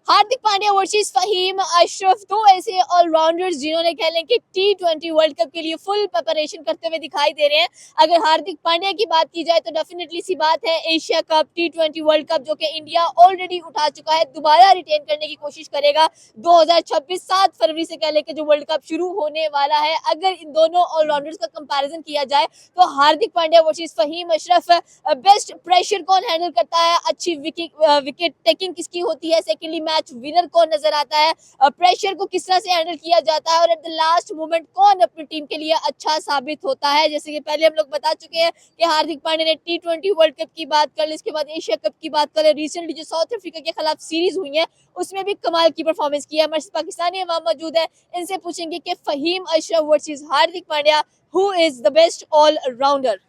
हार्दिक Pandya versus Faheem Ashraf, दो ऐसे allrounders जिन्होंने कह लें कि T20 वर्ल्ड कप के लिए फुल प्रिपरेशन करते हुए दिखाई दे रहे हैं। अगर हार्दिक पांड्या की बात की जाए तो डेफिनेटली सी बात है, Asia cup, T20 world cup जो कि इंडिया ऑलरेडी उठा चुका है, दोबारा रिटेन करने की कोशिश करेगा 2026 7 फरवरी से कह लें कि जो वर्ल्ड कप शुरू होने वाला है। अगर इन दोनों ऑलराउंडर्स का कंपैरिजन किया जाए तो Hardik Pandya versus Faheem Ashraf, best pressure कौन हैंडल करता है, अच्छी विकेट टेकिंग किसकी होती है, सेकेंडली मैच विनर कौन नजर आता है, प्रेशर को किस तरह से हैंडल किया जाता है और एट द लास्ट मोमेंट कौन अपनी टीम के लिए अच्छा साबित होता है। जैसे कि पहले हम लोग बता चुके हैं कि हार्दिक पांड्या ने T20 वर्ल्ड कप की बात कर ले, इसके बाद एशिया कप की बात करें, रिसेंटली जो साउथ अफ्रीका के खिलाफ सीरीज हुई है उसमें भी कमाल की परफॉर्मेंस की है। हमारे पाकिस्तानी अवाम मौजूद है, इनसे पूछेंगे कि Faheem Ashraf versus Hardik Pandya, who is the best allrounder.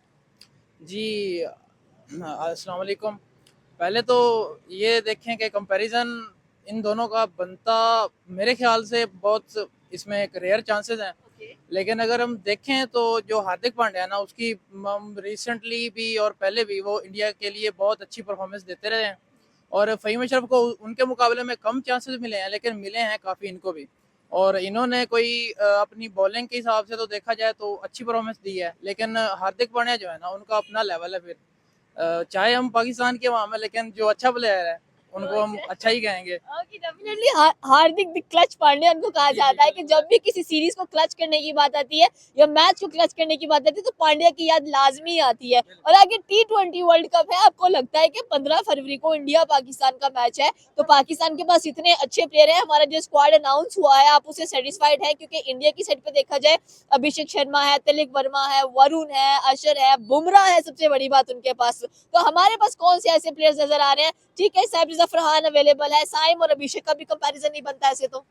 जी अस्सलाम वालेकुम। पहले तो ये देखें कि कंपैरिजन इन दोनों का बनता मेरे ख्याल से बहुत इसमें एक रेयर चांसेस हैं। लेकिन अगर हम देखें तो जो हार्दिक पांड्या है ना, उसकी रिसेंटली भी और पहले भी वो इंडिया के लिए बहुत अच्छी परफॉर्मेंस देते रहे हैं। और फ़हीम अशरफ को उनके मुकाबले में कम चांसेस मिले हैं, लेकिन मिले हैं काफ़ी इनको भी। और इन्होंने कोई अपनी बॉलिंग के हिसाब से तो देखा जाए तो अच्छी परफॉर्मेंस दी है, लेकिन हार्दिक पांड्या जो है ना, उनका अपना लेवल है। फिर चाहे हम पाकिस्तान के वहाँ में, लेकिन जो अच्छा प्लेयर है उनको हम अच्छा ही कहेंगे। Definitely Hardik the clutch Pandya उनको कहा जाता है कि जब भी किसी सीरीज को क्लच करने की बात आती है या मैच को क्लच करने की बात आती है तो पांड्या की याद लाजमी आती है। और आगे T20 वर्ल्ड कप है, आपको लगता है कि 15 फरवरी को इंडिया पाकिस्तान का मैच है तो पाकिस्तान के पास इतने अच्छे प्लेयर हैं, हमारा जो स्क्वाड अनाउंस हुआ है आप उसे सेटिस्फाइड है? क्योंकि इंडिया की साइड पे देखा जाए, अभिषेक शर्मा है, तिलक वर्मा है, वरुण है, अशर है, बुमराह है, सबसे बड़ी बात उनके पास। तो हमारे पास कौन से ऐसे प्लेयर्स नजर आ रहे हैं? ठीक है, साइब जफर खान अवेलेबल है, साइम और अभिषेक का भी कंपैरिजन नहीं बनता ऐसे तो।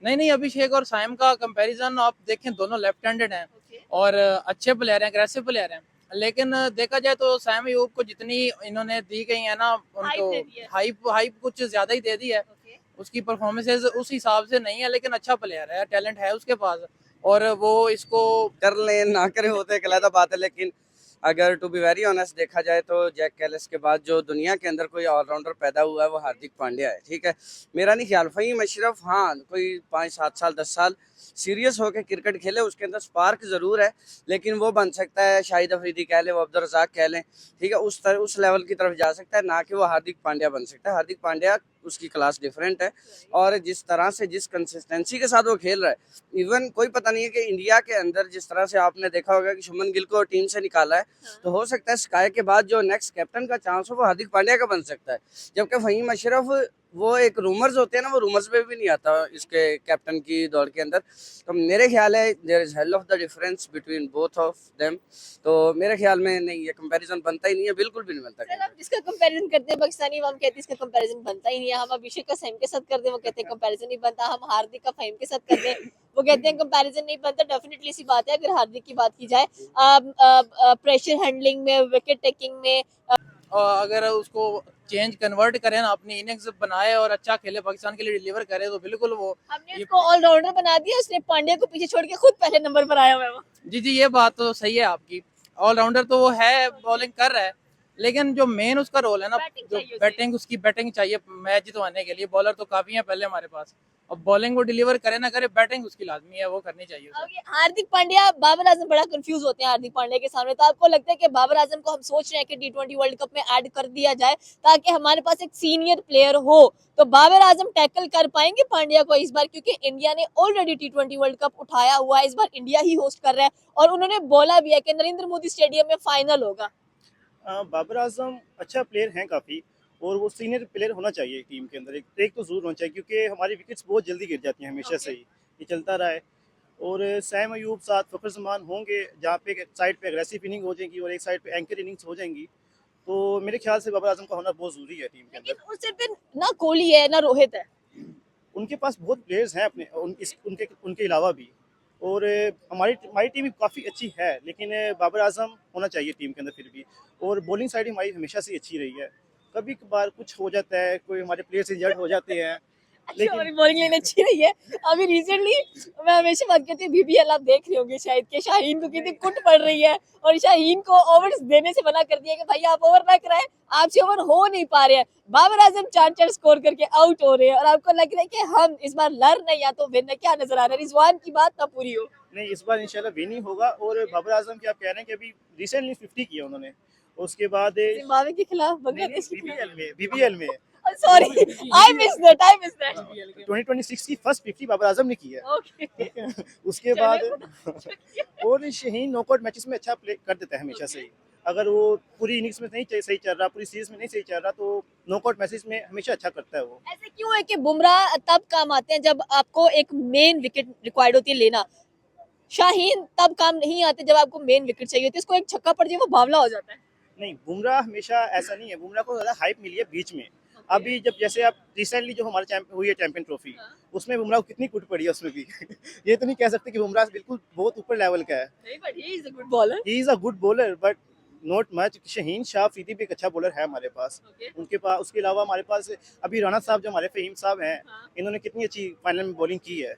नहीं, अभिषेक और साइम का कंपैरिजन आप देखें, दोनों लेफ्ट हैंडेड हैं और अच्छे प्लेयर हैं, अग्रेसिव प्लेयर हैं। लेकिन देखा जाए तो सैम अयूब को जितनी इन्होंने दी गई है ना, उनको हाइप हाइप कुछ ज्यादा ही दे दी है। उसकी परफॉर्मेंसेज उस हिसाब से नहीं है, लेकिन अच्छा प्लेयर है, टैलेंट है उसके पास। और वो इसको कर लें ना करें होते एक अलग बात है, लेकिन अगर टू बी वेरी ऑनेस्ट देखा जाए तो जैक कैलिस के बाद जो दुनिया के अंदर कोई ऑलराउंडर पैदा हुआ है वो हार्दिक पांड्या है। ठीक है, मेरा नहीं ख्याल फहीम अशरफ हाँ कोई 5 7 साल 10 साल सीरियस होकर क्रिकेट खेले, उसके अंदर स्पार्क ज़रूर है, लेकिन वो बन सकता है शाहिद अफरीदी कह लें, वो अब्दुल रज़ाक कह लें। ठीक है, उस लेवल की तरफ जा सकता है, ना कि वो हार्दिक पांड्या बन सकता है। हार्दिक पांड्या उसकी क्लास डिफरेंट है और जिस तरह से जिस कंसिस्टेंसी के साथ वो खेल रहा है, इवन कोई पता नहीं है कि इंडिया के अंदर जिस तरह से आपने देखा होगा कि शुभमन गिल को टीम से निकाला है, तो हो सकता है स्काई के बाद जो नेक्स्ट कैप्टन का चांस हो वो हार्दिक पांड्या का बन सकता है। जबकि फहीम अशरफ वो एक रूमर्स होते हैं ना, वो रूमर्स में भी नहीं आता इसके कैप्टन की दौड़ के अंदर। तो मेरे ख्याल है there is hell of the difference between both of them. तो मेरे ख्याल में नहीं, ये कंपैरिजन बनता ही नहीं है, बिल्कुल भी नहीं बनता। सर आप जिसका कंपैरिजन करते हैं पाकिस्तानी हम कहते हैं इसका कंपैरिजन बनता ही नहीं है। हम अभिषेक का सैम के साथ करते हैं, वो कहते हैं कंपैरिजन नहीं बनता। हम हार्दिक का फहीम के साथ करते हैं, वो कहते हैं कंपैरिजन नहीं बनता। डेफिनेटली सी बात है, अगर हार्दिक की बात की जाए प्रेशर हैंडलिंग में, विकेट टेकिंग में, और अगर उसको चेंज कन्वर्ट करें ना, अपनी इनिंग्स बनाए और अच्छा खेले, पाकिस्तान के लिए डिलीवर करे, तो बिल्कुल वो हमने उसको ऑलराउंडर बना दिया, उसने पांड्या को पीछे छोड़ के खुद पहले नंबर पर आया हुआ है वो। जी, ये बात तो सही है आपकी। ऑलराउंडर तो वो है, बॉलिंग कर रहा है, लेकिन जो मेन उसका रोल है ना, जो बैटिंग, उसकी बैटिंग चाहिए मैच जितवाने के लिए। बॉलर तो काफी है पहले हमारे पास, अब बॉलिंग वो डिलीवर करे ना करे, बैटिंग उसकी लाजमी है, वो करनी चाहिए उसे। हार्दिक पांड्या, बाबर आजम बड़ा कंफ्यूज होते हैं हार्दिक पांड्या के सामने। तो आपको लगता है कि बाबर आजम को हम सोच रहे हैं कि T20 वर्ल्ड कप में ऐड कर दिया जाए ताकि हमारे पास एक सीनियर प्लेयर हो, तो बाबर आजम टैकल कर पाएंगे पांड्या को इस बार? क्योंकि इंडिया ने ऑलरेडी T20 वर्ल्ड कप उठाया हुआ है, इस बार इंडिया ही होस्ट कर रहा है और उन्होंने बोला भी है कि नरेंद्र मोदी स्टेडियम में फाइनल होगा। बाबर आजम अच्छा प्लेयर हैं काफ़ी, और वो सीनियर प्लेयर होना चाहिए टीम के अंदर, एक तो ज़रूर होना चाहिए, क्योंकि हमारी विकेट्स बहुत जल्दी गिर जाती हैं हमेशा से ही, ये चलता रहा है। और सैम अयूब साथ फ़खर जमान होंगे, जहाँ पे एक साइड पे एग्रेसिव इनिंग हो जाएगी और एक साइड पे एंकर इनिंग्स हो जाएंगी, तो मेरे ख्याल से बाबर आजम का होना बहुत ज़रूरी है टीम के अंदर। लेकिन उस सिर पे ना कोहली है ना रोहित है। उनके पास बहुत प्लेयर्स हैं अपने उनके उनके अलावा भी, और हमारी हमारी टीम भी काफ़ी अच्छी है, लेकिन बाबर आजम होना चाहिए टीम के अंदर फिर भी। और बॉलिंग साइड हमारी हमेशा से अच्छी रही है, कभी कभार कुछ हो जाता है, कोई हमारे प्लेयर्स इंजर्ड हो जाते हैं। अच्छा, हमारी बॉलिंग लाइन अच्छी रही है। अभी रिसेंटली मैं हमेशा बात करती हूँ बीबीएल, आप देख रहे होंगे शायद कि शाहीन को कितनी कुट पड़ रही है और शाहीन को ओवर्स देने से मना कर दिया कि भाई आप ओवर ना कराएं, आपसे ओवर हो नहीं पा रहे हैं। बाबर आजम 4 स्कोर करके आउट हो रहे हैं और आपको लग रहा है कि हम इस बार लर्न है या तो विन है, क्या नजर आ रहा है? रिजवान की बात ना पूरी हो। नहीं, इस बार इंशाल्लाह विन ही होगा। और बाबर आजम की आप कह रहे हैं कि अभी रिसेंटली 50 किया उन्होंने, उसके बाद जिम्बाब्वे के खिलाफ, बांग्लादेश के खिलाफ। बीबीएल में sorry, I miss that, I miss that. 2026 की फर्स्ट 50 बाबर आजम ने की है। ओके, ठीक है, उसके बाद और शहीन नॉकआउट मैचेस में अच्छा प्ले कर देता है हमेशा से ही। अगर वो पूरी इनिंग्स में नहीं सही चल रहा, पूरी सीरीज में नहीं सही चल रहा, तो नॉकआउट मैचेस में हमेशा अच्छा करता है वो। ऐसे क्यों है कि बुमराह तब काम आते हैं जब आपको एक मेन विकेट रिक्वायर्ड होती है लेना, शाहीन तब काम नहीं आते जब आपको मेन विकेट चाहिए होती है? इसको एक छक्का पड़ जाए वो बावला हो जाता है। नहीं, बुमराह हमेशा ऐसा नहीं है। बुमराह को ज़्यादा हाइप मिली है बीच में। अभी जब जैसे आप रिसेंटली जो हमारे हुई है चैंपियन ट्रॉफी, उसमें बुमराह को कितनी कुट पड़ी है उसमें भी। ये तो नहीं कह सकते कि बुमराह बिल्कुल बहुत ऊपर लेवल का है। नहीं, but he is a good bowler. He is a good bowler but not much. Shaheen Shah Afridi भी एक अच्छा बॉलर है हमारे पास। ओके, उनके पास, उसके अलावा हमारे पास अभी राणा साहब जो हमारे फ़हीम साहब हैं, हाँ। इन्होंने कितनी अच्छी फाइनल में बॉलिंग की है।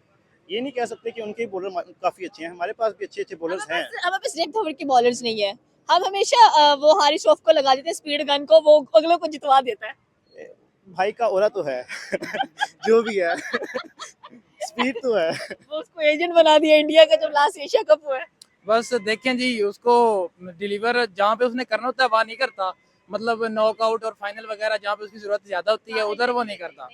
ये नहीं कह सकते कि उनके बॉलर काफ़ी अच्छे हैं, हमारे पास भी अच्छे अच्छे बॉलर्स हैं। हमारे पास रेड ओवर के बॉलर्स नहीं है। हम हमेशा वो हारिस रऊफ को लगा देते हैं स्पीड गन को, वो अगलों को जितवा देता है। भाई का औरा तो है। जो भी है। स्पीड तो है। वो उसको एजेंट बना दिया इंडिया का जब लास्ट एशिया कप हुआ है। बस देखें जी, उसको डिलीवर जहाँ पे उसने करना होता है वहाँ नहीं करता। मतलब नॉकआउट और फाइनल वगैरह जहाँ पे उसकी जरूरत ज्यादा होती है उधर वो नहीं करता।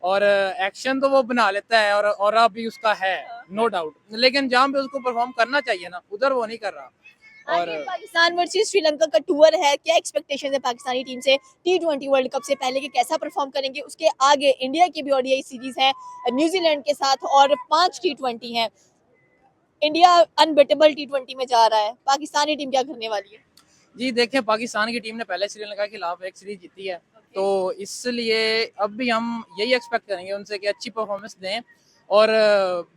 और एक्शन तो वो बना लेता है और भी उसका है, नो डाउट। लेकिन जहाँ पे उसको परफॉर्म करना चाहिए ना, उधर वो नहीं कर रहा। और आगे पाकिस्तान वर्सेस श्रीलंका का टूर है, क्या एक्सपेक्टेशन है पाकिस्तानी टीम से T20 वर्ल्ड कप से पहले कि कैसा परफॉर्म करेंगे? उसके आगे इंडिया की भी ओडीआई सीरीज है न्यूजीलैंड के साथ और 5 T20 हैं। इंडिया अनबिटेबल T20 में जा रहा है, पाकिस्तानी टीम क्या करने वाली है? जी देखें, पाकिस्तान की टीम ने पहले श्रीलंका के खिलाफ एक सीरीज जीती है, तो इसलिए अब भी हम यही एक्सपेक्ट करेंगे उनसे कि अच्छी परफॉर्मेंस दें। और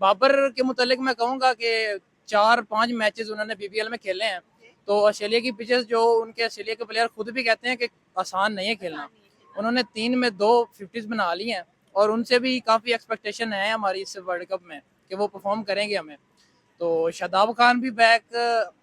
बाबर के मुतालिक मैं कहूँगा कि 4-5 मैचेस उन्होंने बीबीएल में खेले हैं, तो ऑस्ट्रेलिया की पिचेस जो उनके ऑस्ट्रेलिया के प्लेयर खुद भी कहते हैं कि आसान नहीं है खेलना। उन्होंने 3 में 2 50s बना ली हैं और उनसे भी काफ़ी एक्सपेक्टेशन है हमारी इस वर्ल्ड कप में कि वो परफॉर्म करेंगे हमें। तो शादाब खान भी बैक,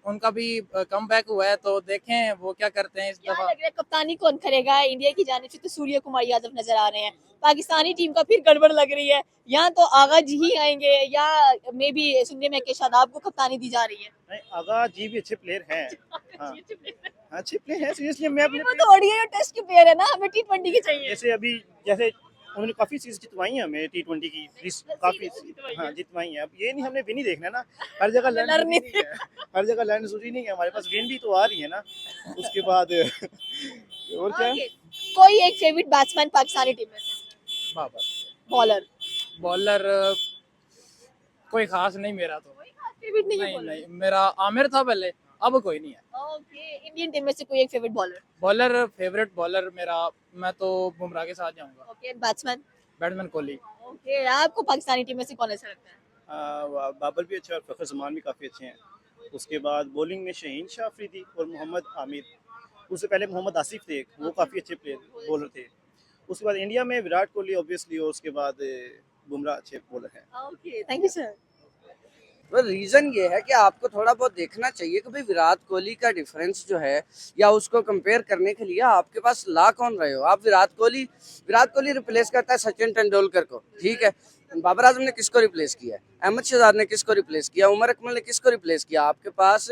उनका भी कम बैक हुआ है, तो देखें वो क्या करते हैं इस क्या दफा। लग रहा है कप्तानी कौन करेगा? इंडिया की जानिब से तो सूर्य कुमार यादव नजर आ रहे हैं, पाकिस्तानी टीम का फिर गड़बड़ लग रही है, या तो आगा जी ही आएंगे या मे बी सुनने में कि शादाब को कप्तानी दी जा रही है। नहीं, आगा जी भी अच्छे प्लेयर हैं। हाँ, अच्छे प्लेयर हैं सीरियसली। मैं अपने वो तो ओडीआई और टेस्ट के प्लेयर है ना, हमें T20 की चाहिए। जैसे अभी जैसे उन्होंने काफी सीरीज जितवाई हैं हमें T20 की, काफी हाँ जितवाई हैं। अब ये नहीं हमने विन ही देखना है ना, हर जगह लर्न learn नहीं है, हर जगह लर्न जरूरी नहीं है। हमारे पास विन भी तो आ रही है ना। उसके बाद और क्या आगे, कोई एक फेवरेट बैट्समैन पाकिस्तानी टीम में से? बाबर बॉलर बॉलर कोई खास नहीं मेरा तो। फेवरेट नहीं है नहीं bowler? नहीं, मेरा आमिर था पहले, अब कोई नहीं है। ओके, इंडियन टीम में से कोई एक favourite bowler? Bowler, favourite bowler मेरा, मैं तो बुमराह के साथ जाऊंगा। Okay, batsman? Batsman Kohli. Okay, आपको पाकिस्तानी टीम में से कौन अच्छा लगता है? बाबर भी अच्छा और फखर जमान भी काफी अच्छे हैं। उसके बाद बॉलिंग में शहीन शाह अफरीदी और मोहम्मद आमिर। उससे पहले मोहम्मद आसिफ थे, वो काफी अच्छे प्लेयर बॉलर थे। उसके बाद इंडिया में विराट कोहली ऑब्वियसली, और उसके बाद बुमराह अच्छे बॉलर हैं। Okay, thank you sir. तो रीज़न ये है कि आपको थोड़ा बहुत देखना चाहिए कि भाई विराट कोहली का डिफरेंस जो है, या उसको कंपेयर करने के लिए आपके पास ला कौन रहे हो आप। विराट कोहली रिप्लेस करता है सचिन तेंदुलकर को, ठीक है। बाबर आजम ने किसको रिप्लेस किया है? अहमद शहजाद ने किसको रिप्लेस किया? उमर अकमल ने किसको रिप्लेस किया? आपके पास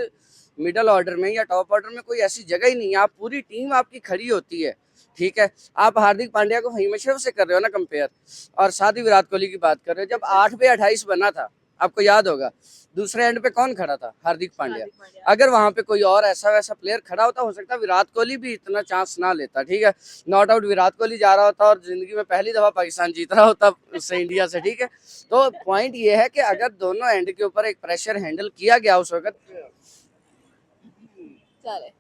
मिडल ऑर्डर में या टॉप ऑर्डर में कोई ऐसी जगह ही नहीं है। आप पूरी टीम आपकी खड़ी होती है, ठीक है। आप हार्दिक पांड्या को फ़हीम अशरफ से कर रहे हो ना कंपेयर, और साथ ही विराट कोहली की बात कर रहे हो। जब 8 पे 28 बना था, आपको याद होगा, दूसरे एंड पे कौन खड़ा था? हार्दिक पांड्या। अगर वहां पे कोई और ऐसा वैसा प्लेयर खड़ा होता, हो सकता है विराट कोहली भी इतना चांस ना लेता, ठीक है। नॉट आउट विराट कोहली जा रहा होता और जिंदगी में पहली दफा पाकिस्तान जीत रहा होता उससे, इंडिया से, ठीक है। तो पॉइंट ये है कि अगर दोनों एंड के ऊपर एक प्रेशर हैंडल किया गया उस वक्त। चले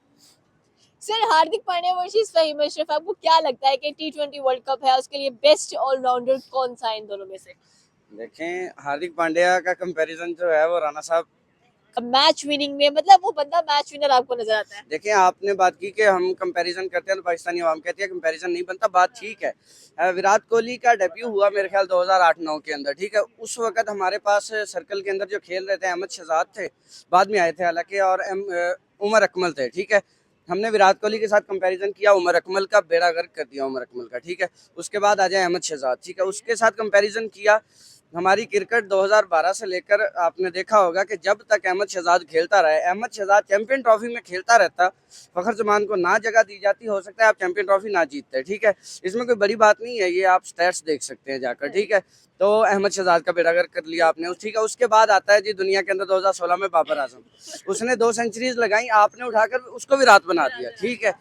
सर, हार्दिक पांड्या वर्सेस फ़हीम अशरफ, आपको क्या लगता है कि T20 वर्ल्ड कप है, उसके लिए बेस्ट ऑलराउंडर कौन सा है इन दोनों में से? देखें, हार्दिक पांड्या का कंपैरिजन जो है वो राणा साहब मैच विनिंग में, मतलब वो बंदा मैच विनर आपको नजर आता है? देखिए आपने बात की कि हम कंपैरिजन करते हैं तो पाकिस्तानी आवाम कहती है कंपैरिजन नहीं बनता, बात ठीक है। विराट कोहली का डेब्यू हुआ मेरे ख्याल 2008-9 के अंदर, ठीक है। उस वक्त हमारे पास सर्कल के अंदर जो खेल रहे थे अहमद शहजाद थे, बाद में आए थे हालांकि, और उमर अकमल थे, ठीक है। हमने विराट कोहली के साथ कंपैरिजन किया, उमर अकमल का बेड़ा गर्क कर दिया उमर अकमल का, ठीक है। उसके बाद आ जाए अहमद शहजाद, ठीक है। उसके साथ कंपैरिजन किया। हमारी क्रिकेट 2012 से लेकर आपने देखा होगा कि जब तक अहमद शहजाद खेलता रहा, अहमद शहजाद चैंपियन ट्रॉफी में खेलता रहता, फखर जमान को ना जगह दी जाती, हो सकता है आप चैंपियन ट्रॉफी ना जीतते, ठीक है। इसमें कोई बड़ी बात नहीं है, ये आप स्टैट्स देख सकते हैं जाकर, ठीक है। तो अहमद शहजाद का बेड़ा गर्क कर लिया आपने, ठीक है। उसके बाद आता है जी दुनिया के अंदर 2016 में बाबर आजम, उसने 2 सेंचुरीज लगाई, आपने उठाकर उसको विराट बना दिया, ठीक है।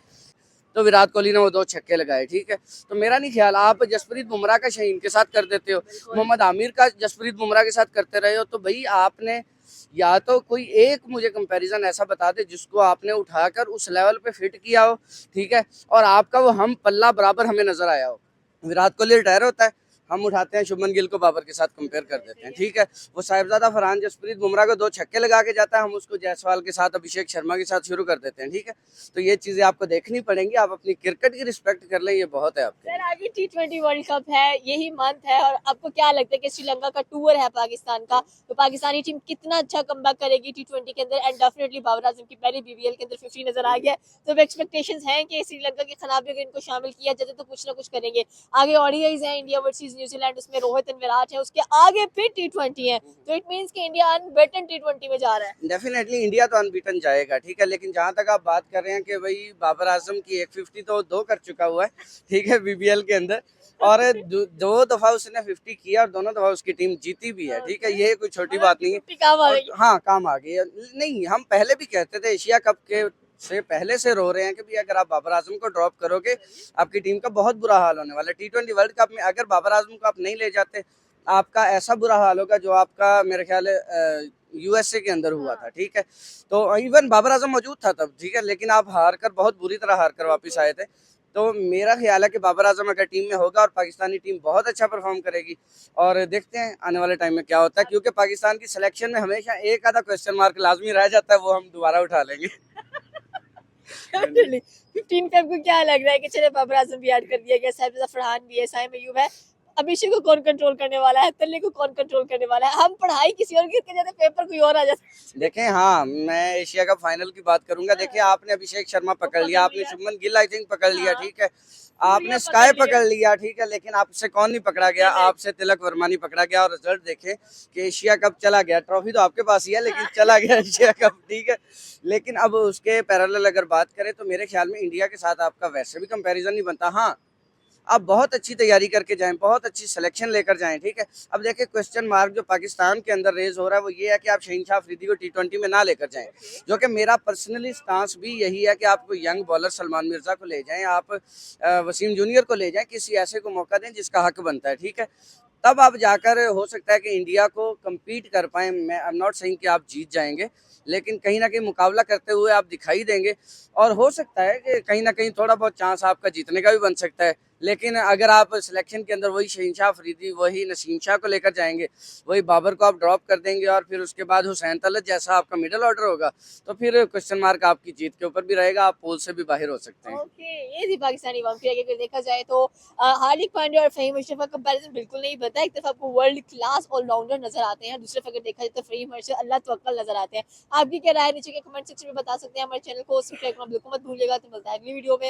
तो विराट कोहली ने वो 2 छक्के लगाए, ठीक है। तो मेरा नहीं ख्याल आप जसप्रीत बुमराह का शहीन के साथ कर देते हो, मोहम्मद आमिर का जसप्रीत बुमराह के साथ करते रहे हो, तो भाई आपने या तो कोई एक मुझे कंपैरिजन ऐसा बता दे जिसको आपने उठाकर उस लेवल पे फिट किया हो, ठीक है, और आपका वो हम पल्ला बराबर हमें नजर आया हो। विराट कोहली रिटायर होता है, हम उठाते हैं शुभमन गिल को बाबर के साथ कंपेयर कर देते हैं, ठीक है। वो साहिबजादा फरहान जसप्रीत बुमराह को 2 छक्के लगा के जाता है, हम उसको जायसवाल के साथ अभिषेक शर्मा के साथ शुरू कर देते हैं, ठीक है। तो ये चीजें आपको देखनी पड़ेंगी, आप अपनी क्रिकेट की रिस्पेक्ट कर लें, ये बहुत है आपके सर आगे T20 वर्ल्ड कप है, यही मंथ है, और आपको क्या लगता है कि श्रीलंका का टूर है पाकिस्तान का, तो पाकिस्तानी टीम कितना अच्छा कमबैक करेगी T20 के अंदर? एंड डेफिनेटली बाबर आजम की पहले BBL के अंदर 50 नजर आ गया है, तो एक्सपेक्टेशंस हैं कि श्रीलंका के खिलाफ भी अगर इनको शामिल किया जाए तो कुछ ना कुछ करेंगे। आगे ODIs हैं, इंडिया वर्सेस न्यूजीलैंड, उसमें रोहित एंड विराट है, उसके आगे फिर T20 है, तो इट मींस कि इंडिया अनबीटन T20 में जा रहा है। डेफिनेटली इंडिया तो अनबीटन जाएगा, ठीक है। लेकिन जहां तक आप बात कर रहे हैं कि भाई बाबर आजम की 150 तो 2 कर चुका हुआ है, ठीक है, BBL के अंदर, और 2 दफा उसने 50 किया और दोनों दफा उसकी टीम जीती भी है, ठीक है। ये कोई छोटी बात नहीं है, 50 काम आ और गई। हाँ काम आ गई है। नहीं, हम पहले भी कहते थे, एशिया कप के से पहले से रो रहे हैं कि भाई अगर आप बाबर आजम को ड्रॉप करोगे आपकी टीम का बहुत बुरा हाल होने वाला है। T20 वर्ल्ड कप में अगर बाबर आजम को आप नहीं ले जाते, आपका ऐसा बुरा हाल होगा जो आपका मेरे ख्याल है USA के अंदर हुआ था, ठीक है। तो इवन बाबर आजम मौजूद था तब, ठीक है, लेकिन आप हार कर, बहुत बुरी तरह हार कर वापस आए थे। तो मेरा ख्याल है कि बाबर आजम अगर टीम में होगा और पाकिस्तानी टीम बहुत अच्छा परफॉर्म करेगी, और देखते हैं आने वाले टाइम में क्या होता है, क्योंकि पाकिस्तान की सिलेक्शन में हमेशा एक आधा क्वेश्चन मार्क लाजमी रह जाता है, वो हम दोबारा उठा लेंगे। 15 फेब को क्या लग रहा है कि चले बाबर आजम भी ऐड कर दिया गया, साहिबजादा फरहान भी है, साइम अयूब है, अभिषेक को कौन कंट्रोल करने वाला है, तल्ले को कौन कंट्रोल करने वाला है? हम पढ़ाई किसी और की करते जाते, पेपर कोई और आ जाता है। देखें, हाँ मैं एशिया कप फाइनल की बात करूंगा। देखिए आपने अभिषेक शर्मा पकड़ लिया, आपने शुभमन गिल आई थिंक पकड़ लिया, ठीक है, आपने स्काई पकड़ लिया, ठीक है, लेकिन आपसे कौन नहीं पकड़ा गया? आपसे तिलक वर्मा नहीं पकड़ा गया। और रिजल्ट देखें कि एशिया कप चला गया, ट्रॉफी तो आपके पास ही है लेकिन चला गया एशिया कप, ठीक है। लेकिन अब उसके पैरेलल अगर बात करें तो मेरे ख्याल में इंडिया के साथ आपका वैसे भी कंपैरिजन नहीं बनता। हाँ, आप बहुत अच्छी तैयारी करके जाएं, बहुत अच्छी सिलेक्शन लेकर जाएं, ठीक है। अब देखिए क्वेश्चन मार्क जो पाकिस्तान के अंदर रेज हो रहा है वो ये है कि आप शहीन शाह अफरीदी को T20 में ना लेकर जाएं, जो कि मेरा पर्सनली स्टांस भी यही है कि आप कोई यंग बॉलर सलमान मिर्जा को ले जाएं, आप वसीम जूनियर को ले जाएं, किसी ऐसे को मौका दें जिसका हक बनता है, ठीक है। तब आप जाकर हो सकता है कि इंडिया को कम्पीट कर पाएँ। मैं आई एम नॉट सेइंग कि आप जीत जाएंगे, लेकिन कहीं ना कहीं मुकाबला करते हुए आप दिखाई देंगे, और हो सकता है कि कहीं ना कहीं थोड़ा बहुत चांस आपका जीतने का भी बन सकता है। लेकिन अगर आप सिलेक्शन के अंदर वही शहीन शाह अफरीदी, वही नसीम शाह को लेकर जाएंगे, वही बाबर को आप ड्रॉप कर देंगे, और फिर उसके बाद हुसैन तलत जैसा आपका मिडिल ऑर्डर होगा, तो फिर क्वेश्चन मार्क आपकी जीत के ऊपर भी रहेगा, आप पोल से भी बाहर हो सकते हैं। ओके, ये थी पाकिस्तानी अवाम की। अगर देखा जाए तो हार्दिक पांड्या और फहीम अशरफ का कंपैरिजन बिल्कुल नहीं बनता। एक तरफ आपको वर्ल्ड क्लास ऑलराउंडर नजर आते हैं, दूसरी तरफ अगर देखा जाए तो फहीम अशरफ अल्लाह तवक्कल नजर आते हैं। आपकी क्या राय है नीचे के कमेंट सेक्शन में बता सकते हैं। हमारे चैनल को सब्सक्राइब करना बिल्कुल मत भूलिएगा। तो मिलता है अगली वीडियो में।